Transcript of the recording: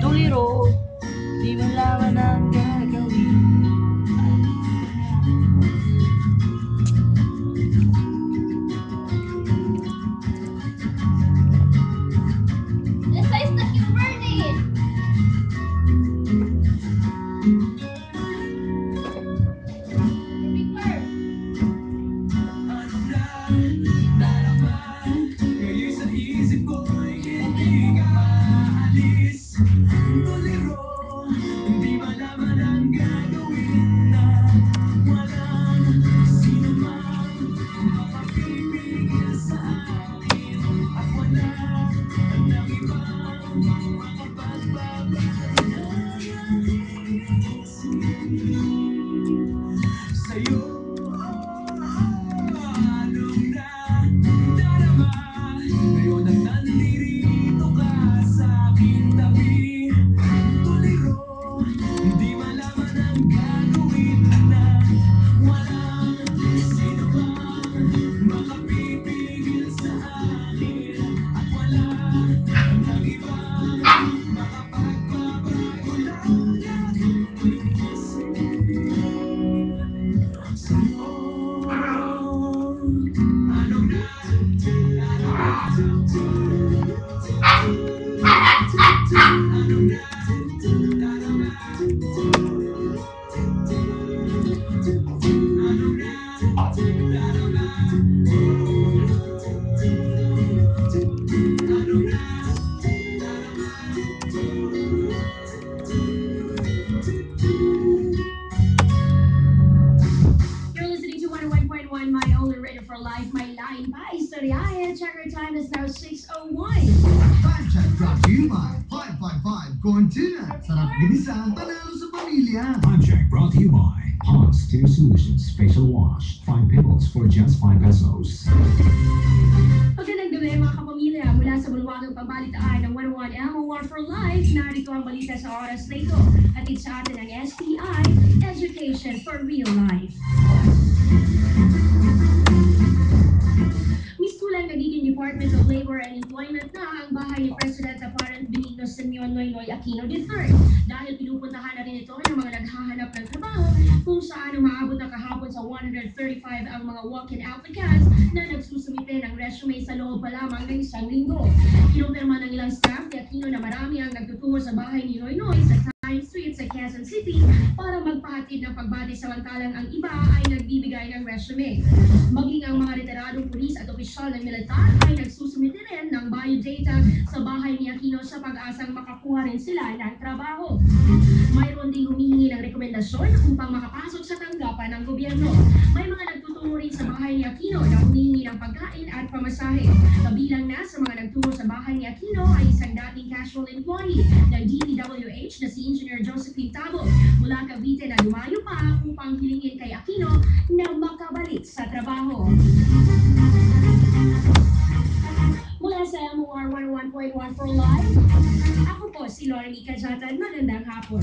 Tuliro, di malaman ang gagawin. This is the burning. For life, my line by Istoryahe. Check our time is now 6:01. Time check brought to you by 555 Corn Tuna. Sarap ginisa, panalo sa pamilya. Time check brought to you by Pond's Clear Solutions Facial Wash. 5 pimples for just 5 pesos. Magandang gabi mga kapamilya. Mula sa bulwagang pambalitaan ng 101 MOR for Life, narito ang balita sa oras na ito. Hatid sa atin ang STI, Education for Real Life. Mistulang nagiging Department of Labor and Employment na ang bahay ni President Apparent Benigno Simeon Noynoy Aquino III dahil pinupuntahan na rin ito ng mga naghahanap ng trabaho kung saan umaabot na kahapon sa 135 ang mga walk-in applicants na nagsusumite ng resume sa loob pa lamang ng isang linggo. Kinumpirma ng ilang staff ni Aquino na marami ang nagtutungo sa bahay ni Noynoy sa Times Street sa Quezon City para magpahatid ng pagbati samantalang ang iba ay nagbibigay ng resume. Maging ang mga retiradong pulis at opisyal ng militar ay nagsusumite rin ng biodata sa bahay ni Aquino sa pag-asang makakuha rin sila ng trabaho. Mayroon ding humihingi ng rekomendasyon upang makapasok sa tanggapan ng gobyerno. May mga nagtutungo rin sa bahay ni Aquino na humihingi ng pagkain at pamasahe. Kabilang na sa mga nagtungo sa bahay ni Aquino ay isang dating casual employee ng DPWH na si Engineer Josephine Tabo mula Cavite na lumayo pa upang hilingin kay Aquino na makabalik sa trabaho. Mula sa MOR 101.1 for Life, ako po si Lauren Icajatan. Magandang hapon.